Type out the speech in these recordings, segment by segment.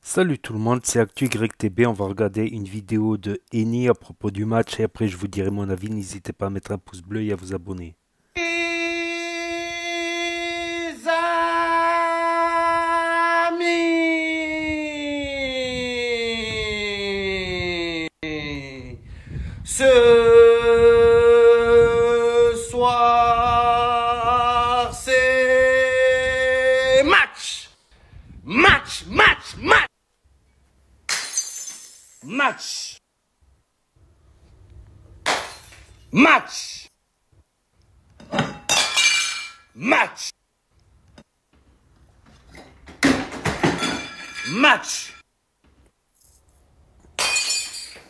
Salut tout le monde, c'est ActuYTB. On va regarder une vidéo de Eni à propos du match et après je vous dirai mon avis. N'hésitez pas à mettre un pouce bleu et à vous abonner. Les amis, ce soir c'est match, match, match, match, match, match, match, match,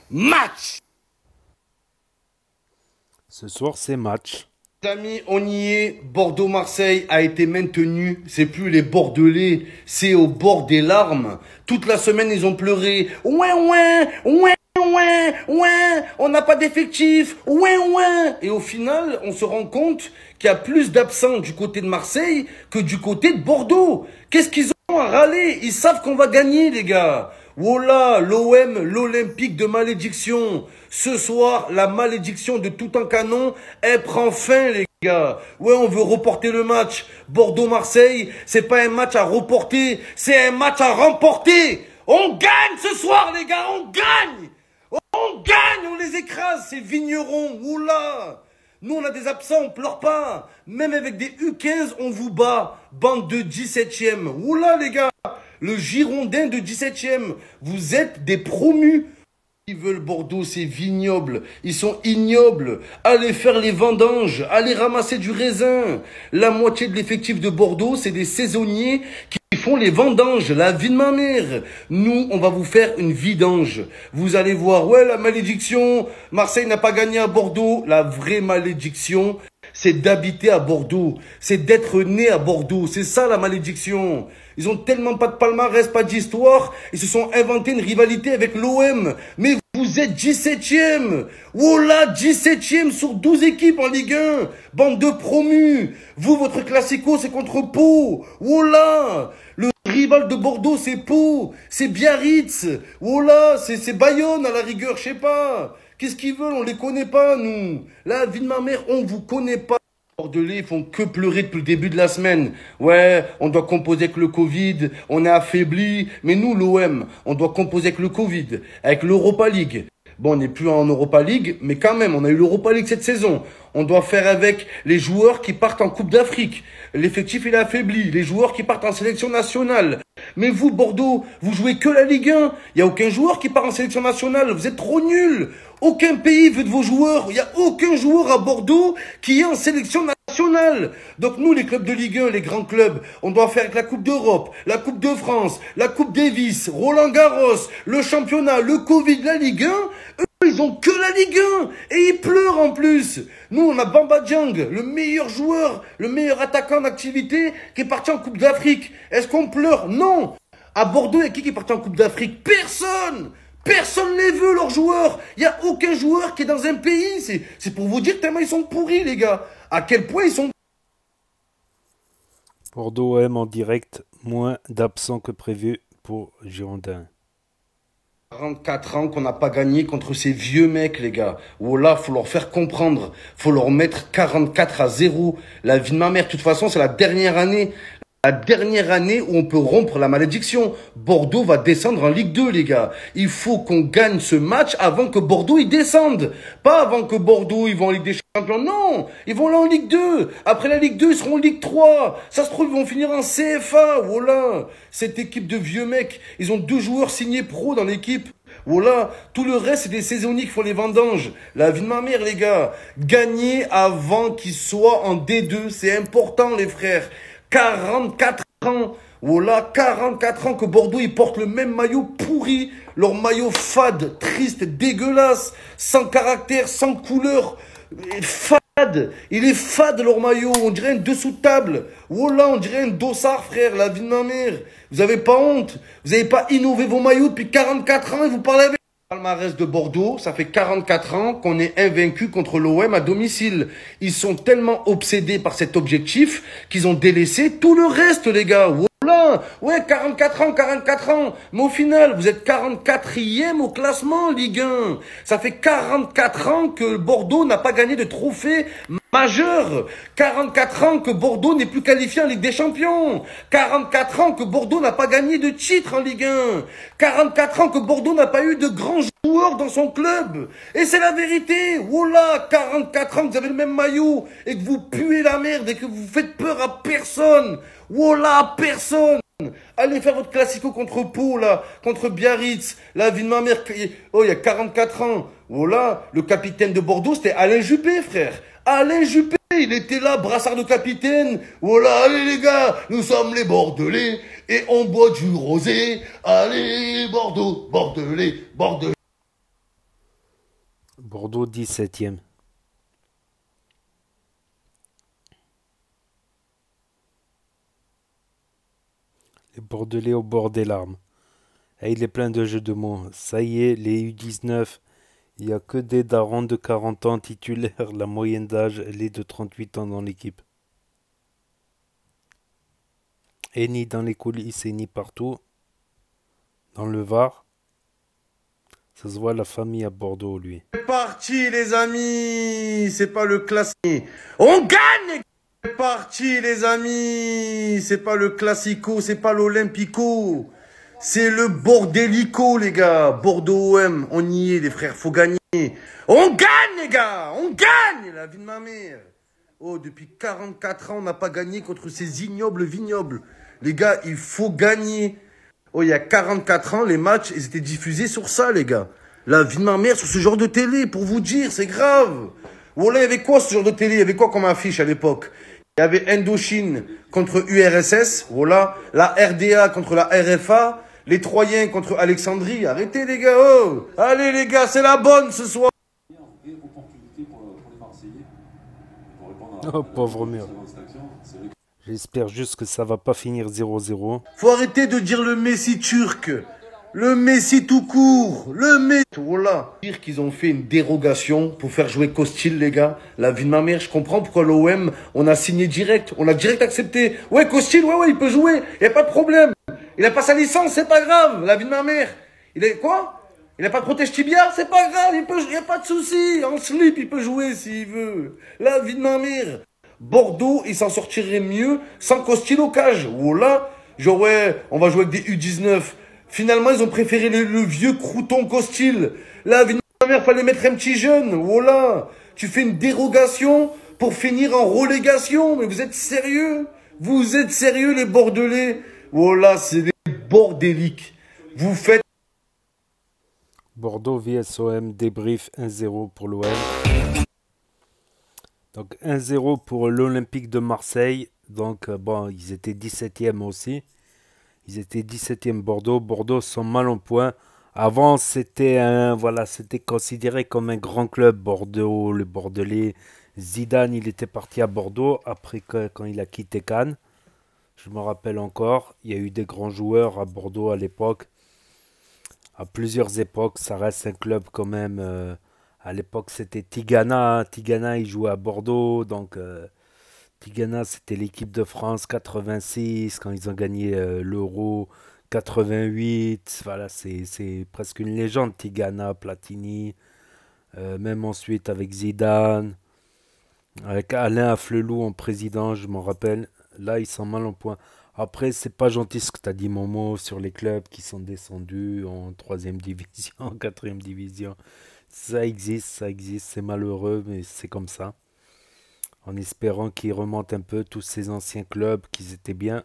match. Ce soir c'est match. Les amis, on y est. Bordeaux-Marseille a été maintenu. C'est plus les Bordelais, c'est au bord des larmes. Toute la semaine, ils ont pleuré. Ouais, ouais, ouais, ouais, ouais. On n'a pas d'effectif. Ouais, ouais. Et au final, on se rend compte qu'il y a plus d'absents du côté de Marseille que du côté de Bordeaux. Qu'est-ce qu'ils ont à râler? Ils savent qu'on va gagner, les gars. Voilà, l'OM, l'Olympique de malédiction. Ce soir, la malédiction de tout un canon, elle prend fin, les gars. Ouais, on veut reporter le match. Bordeaux-Marseille, c'est pas un match à reporter, c'est un match à remporter. On gagne ce soir, les gars, on gagne. On gagne, on les écrase, ces vignerons. Oula. Nous, on a des absents, on pleure pas. Même avec des U15, on vous bat. Bande de 17e. Oula, les gars. Le Girondin de 17e. Vous êtes des promus. Ils veulent Bordeaux, c'est vignoble. Ils sont ignobles. Allez faire les vendanges. Allez ramasser du raisin. La moitié de l'effectif de Bordeaux, c'est des saisonniers qui font les vendanges. La vie de ma mère. Nous, on va vous faire une vidange. Vous allez voir. Ouais, la malédiction. Marseille n'a pas gagné à Bordeaux. La vraie malédiction, c'est d'habiter à Bordeaux. C'est d'être né à Bordeaux. C'est ça la malédiction. Ils ont tellement pas de palmarès, pas d'histoire. Ils se sont inventés une rivalité avec l'OM. Mais vous êtes 17e. Oh là, 17e sur 12 équipes en Ligue 1. Bande de promus. Vous, votre classico, c'est contre Pau. Oh là. Le rival de Bordeaux, c'est Pau. C'est Biarritz. Oh là, c'est Bayonne à la rigueur, je sais pas. Qu'est-ce qu'ils veulent? On les connaît pas, nous. La vie de ma mère, on vous connaît pas. Les Bordelais font que pleurer depuis le début de la semaine. Ouais, on doit composer avec le Covid, on est affaibli. Mais nous, l'OM, on doit composer avec le Covid, avec l'Europa League. Bon, on n'est plus en Europa League, mais quand même, on a eu l'Europa League cette saison. On doit faire avec les joueurs qui partent en Coupe d'Afrique. L'effectif, il est affaibli. Les joueurs qui partent en sélection nationale. Mais vous, Bordeaux, vous jouez que la Ligue 1. Il n'y a aucun joueur qui part en sélection nationale. Vous êtes trop nuls. Aucun pays veut de vos joueurs. Il n'y a aucun joueur à Bordeaux qui est en sélection nationale. Donc nous, les clubs de Ligue 1, les grands clubs, on doit faire avec la Coupe d'Europe, la Coupe de France, la Coupe Davis, Roland-Garros, le championnat, le Covid, la Ligue 1. Eux, ils ont que la Ligue 1. Et ils pleurent en plus. Nous, on a Bamba Dieng, le meilleur joueur, le meilleur attaquant d'activité qui est parti en Coupe d'Afrique. Est-ce qu'on pleure? Non. À Bordeaux, il y a qui est parti en Coupe d'Afrique? Personne. Personne ne les veut, leurs joueurs. Il n'y a aucun joueur qui est dans un pays. C'est pour vous dire tellement ils sont pourris, les gars. À quel point ils sont... Bordeaux OM en direct, moins d'absents que prévu pour Girondin. 44 ans qu'on n'a pas gagné contre ces vieux mecs, les gars. Oh là, faut leur faire comprendre. Faut leur mettre 44-0. La vie de ma mère, de toute façon, c'est la dernière année. La dernière année où on peut rompre la malédiction. Bordeaux va descendre en Ligue 2, les gars. Il faut qu'on gagne ce match avant que Bordeaux y descende. Pas avant que Bordeaux, ils vont en Ligue des Champions. Non, ils vont là en Ligue 2. Après la Ligue 2, ils seront en Ligue 3. Ça se trouve, ils vont finir en CFA. Voilà. Cette équipe de vieux mecs, ils ont 2 joueurs signés pro dans l'équipe. Voilà, tout le reste, c'est des saisonniers qui font les vendanges. La vie de ma mère, les gars. Gagner avant qu'ils soient en D2, c'est important, les frères. 44 ans. Voilà, 44 ans que Bordeaux, ils portent le même maillot pourri. Leur maillot fade, triste, dégueulasse, sans caractère, sans couleur. Fade. Il est fade, leur maillot. On dirait un dessous de table. Voilà, on dirait un dossard, frère. La vie de ma mère. Vous avez pas honte? Vous avez pas innové vos maillots depuis 44 ans et vous parlez avec... Palmarès de Bordeaux, ça fait 44 ans qu'on est invaincu contre l'OM à domicile. Ils sont tellement obsédés par cet objectif qu'ils ont délaissé tout le reste, les gars. plein. Ouais, 44 ans, 44 ans. Mais au final, vous êtes 44e au classement, Ligue 1. Ça fait 44 ans que Bordeaux n'a pas gagné de trophée majeur. 44 ans que Bordeaux n'est plus qualifié en Ligue des Champions. 44 ans que Bordeaux n'a pas gagné de titre en Ligue 1. 44 ans que Bordeaux n'a pas eu de grands joueurs dans son club. Et c'est la vérité. Voilà, 44 ans que vous avez le même maillot et que vous puez la merde et que vous faites peur à personne. Voilà, personne. Allez faire votre classico contre Pau, là, contre Biarritz, la vie de ma mère. Oh, il y a 44 ans. Voilà, le capitaine de Bordeaux, c'était Alain Juppé, frère. Alain Juppé, il était là, brassard de capitaine. Voilà, allez les gars, nous sommes les Bordelais et on boit du rosé. Allez, Bordeaux, Bordelais, Bordelais. Bordeaux 17e. Les Bordelais au bord des larmes. Et il est plein de jeux de mots. Ça y est, les U19, il n'y a que des darons de 40 ans titulaires. La moyenne d'âge, elle est de 38 ans dans l'équipe. Et ni dans les coulisses et ni partout. Dans le Var. Ça se voit la famille à Bordeaux, lui. C'est parti, les amis. C'est pas le classique. On gagne. C'est parti, les amis. C'est pas le classico, c'est pas l'Olympico. C'est le Bordélico, les gars. Bordeaux OM, on y est, les frères, faut gagner. On gagne, les gars. On gagne, la vie de ma mère. Oh, depuis 44 ans, on n'a pas gagné contre ces ignobles vignobles. Les gars, il faut gagner. Oh, il y a 44 ans, les matchs, ils étaient diffusés sur ça, les gars. La vie de ma mère sur ce genre de télé, pour vous dire, c'est grave. Voilà, il y avait quoi ce genre de télé? Il y avait quoi comme affiche à l'époque? Il y avait Indochine contre URSS, voilà. La RDA contre la RFA. Les Troyens contre Alexandrie. Arrêtez, les gars, oh. Allez, les gars, c'est la bonne ce soir. Oh, pauvre mur. J'espère juste que ça va pas finir 0-0. Faut arrêter de dire le Messi turc. Le Messi tout court. Le Messi. Voilà. Dire qu'ils ont fait une dérogation pour faire jouer Costil, les gars. La vie de ma mère, je comprends pourquoi l'OM, on a signé direct. On a direct accepté. Ouais, Costil, ouais, il peut jouer. Il n'y a pas de problème. Il a pas sa licence, c'est pas grave. La vie de ma mère. Il est quoi? Il a pas de protège tibia, c'est pas grave. Il y a pas de souci. En slip, il peut jouer s'il veut. La vie de ma mère. Bordeaux, il s'en sortirait mieux sans Costil au cage. Voilà. Genre, ouais, on va jouer avec des U19. Finalement, ils ont préféré le vieux crouton Costil. La vie de ma mère, fallait mettre un petit jeune. Voilà. Tu fais une dérogation pour finir en relégation. Mais vous êtes sérieux? Vous êtes sérieux, les Bordelais? Voilà, c'est les bordéliques. Vous faites... Bordeaux VSOM débrief 1-0 pour l'OM. Donc 1-0 pour l'Olympique de Marseille. Donc bon, ils étaient 17e aussi. Ils étaient 17e Bordeaux. Bordeaux sont mal en point. Avant, c'était c'était considéré comme un grand club Bordeaux, le Bordelais. Zidane, il était parti à Bordeaux après quand il a quitté Cannes. Je me rappelle encore, il y a eu des grands joueurs à Bordeaux à l'époque. À plusieurs époques, ça reste un club quand même. À l'époque, c'était Tigana. Tigana, il jouait à Bordeaux. Donc, Tigana, c'était l'équipe de France 86 quand ils ont gagné l'Euro 88. Voilà, c'est presque une légende. Tigana, Platini. Même ensuite avec Zidane. Avec Alain Afflelou en président, je m'en rappelle. Là, ils sont mal en point. Après, c'est pas gentil ce que tu as dit, Momo, sur les clubs qui sont descendus en troisième division, en quatrième division. Ça existe, c'est malheureux, mais c'est comme ça. En espérant qu'ils remontent un peu tous ces anciens clubs, qu'ils étaient bien.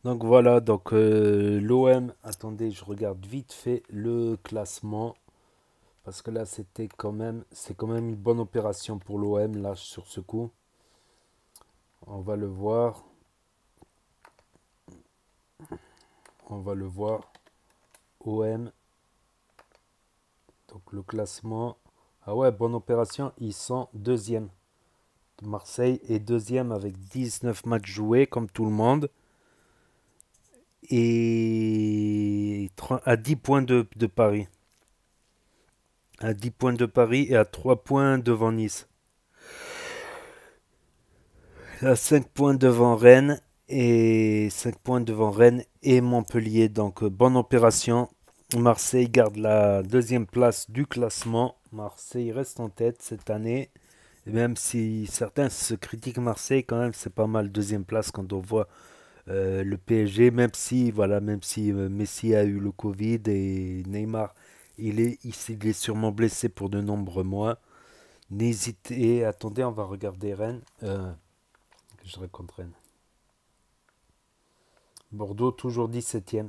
Donc voilà, donc l'OM, attendez, je regarde vite fait le classement. Parce que là, c'est quand même une bonne opération pour l'OM, là, sur ce coup. On va le voir. On va le voir. OM. Donc le classement. Ah ouais, bonne opération. Ils sont deuxième. Marseille est deuxième avec 19 matchs joués, comme tout le monde. Et à 10 points de Paris. À 10 points de Paris et à 3 points devant Nice. À 5 points devant Rennes et 5 points devant Rennes et Montpellier. Donc bonne opération. Marseille garde la deuxième place du classement. Marseille reste en tête cette année. Et même si certains se critiquent Marseille, quand même c'est pas mal deuxième place quand on voit le PSG. Même si Messi a eu le Covid et Neymar il est sûrement blessé pour de nombreux mois. N'hésitez, attendez, on va regarder Rennes. Je raconte Rennes. Bordeaux toujours 17e.